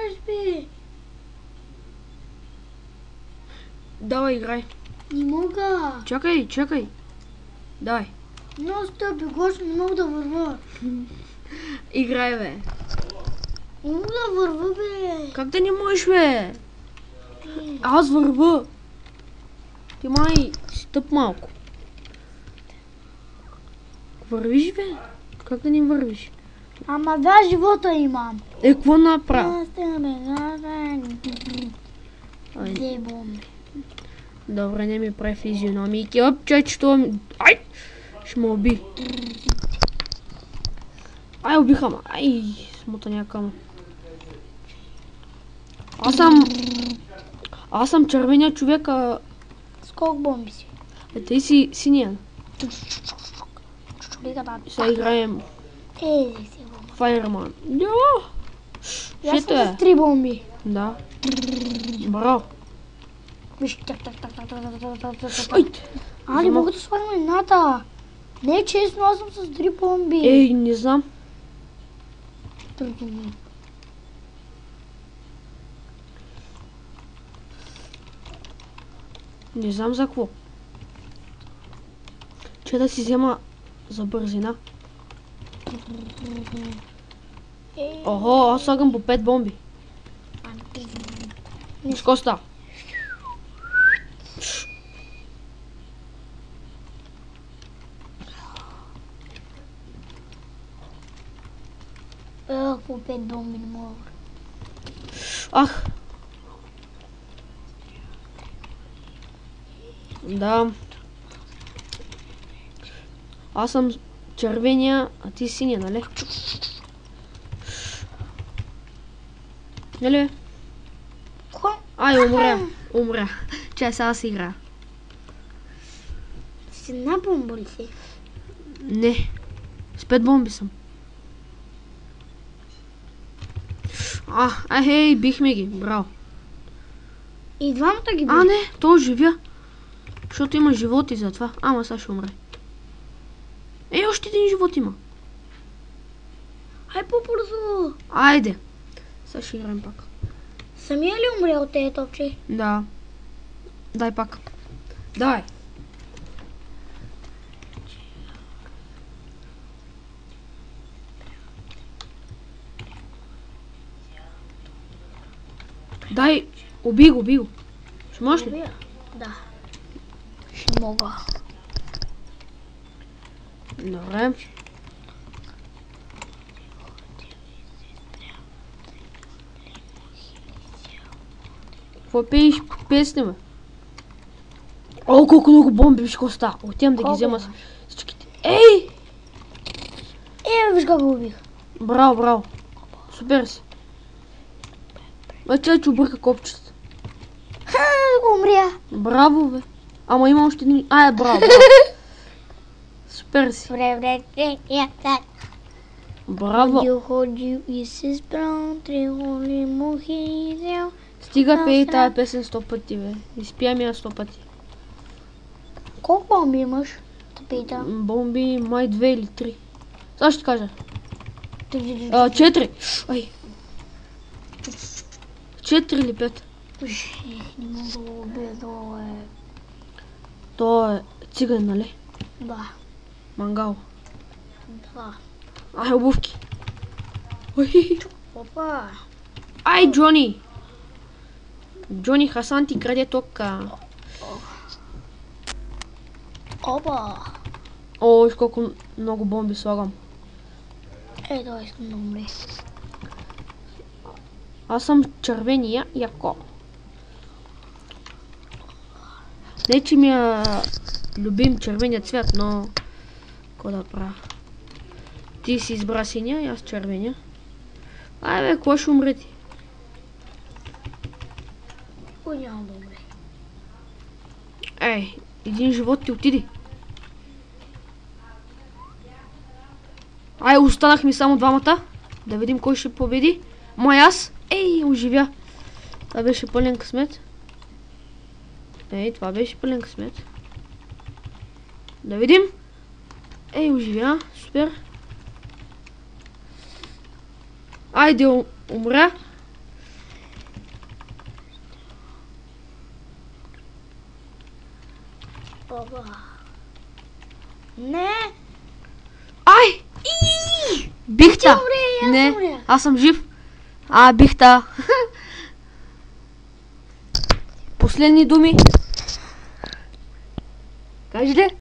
играеш, бе? Давай, играй. Не мога. Чакай. Давай. Много стъпи, Гош, не мога да върва. Играй, бе. Не мога да върва, бе. Как да не можеш, бе? Аз върва. Ти май си тъп малко. Вървиш, бе? Как да не вървиш? Ама два живота имам. Какво направя? Аз те две бомби. Добре, не ми прави физиономийки. Оп, чечето ми... Ай! Ще ме уби. Ай, убиха ме. Ай, смута някъм. Аз съм червения човек, а... С колко бомби си? Ти си синия. Сега играем Си бомби. Fireman. Аз съм с 3 бомби. Да. Браво. Виж, так. Ай! Не мога да слагам едната. Не е честно, аз съм с 3 бомби. Ей, не знам. Не знам за какво. Че да си взема за бързина. Охо, аз слагам по 5 бомби. Какво става? По 5 бомби не мога. Ах! Да. Аз съм червения, а ти синия, нали? Нали? Ай, умря. Чай, сега си игра. С една бомба ли си? Не. С 5 бомби съм. Хей, бихме ги. Браво. И двамата ги бих. Не, той живя. Защото има животи затова. Ама сега ще умре. Още един живот има. Ай, по-бързо. Айде. Сега ще играем пак. Самия ли умря от тези топче? Да. Дай пак. Давай. Дай, уби го. Ще можеш ли? Да. Ще мога. Добре. Какво пееш песни, бе? О, колко много бомби, виж какво става. Отивам да ги взема с всичките. Ей! Виж как го убих. Браво. Супер си. Че обърка копчета. Го умря. Браво, бе. Ама има още един... Браво. Супер си. Браво. Ходил и се спрял, трихоли мухи изял. Стига пей тая песен 100 пъти, бе. Изпя ми я 100 пъти. Колко бомби имаш? Тъпита. Бомби май 2 или 3. Сега ще ти кажа. 4. Ай. 4 или 5. Не мога да го убия, То е циган, нали? Да. Мангал. Да. Обувки. Опа. Джони. Джони Хасан ти краде тока. Опа. Виж колко много бомби слагам. Да, искам да умре. Аз съм червения яко. Не, че ми е любим червения цвят, но... Какво да правя? Ти си избра синя и аз червения. Бе, кой ще умре ти? Кой няма да умре? Един живот ти отиди. Останах ми само двамата. Да видим кой ще победи. Аз. Оживя. Това беше пълен късмет. Това беше пълен късмет. Да видим. Оживя. Супер. Айде, умря. Оба. Не! Ай! Бихта! умря, аз Не, умря. аз съм жив. Бихта. Последни думи. Кажи ли?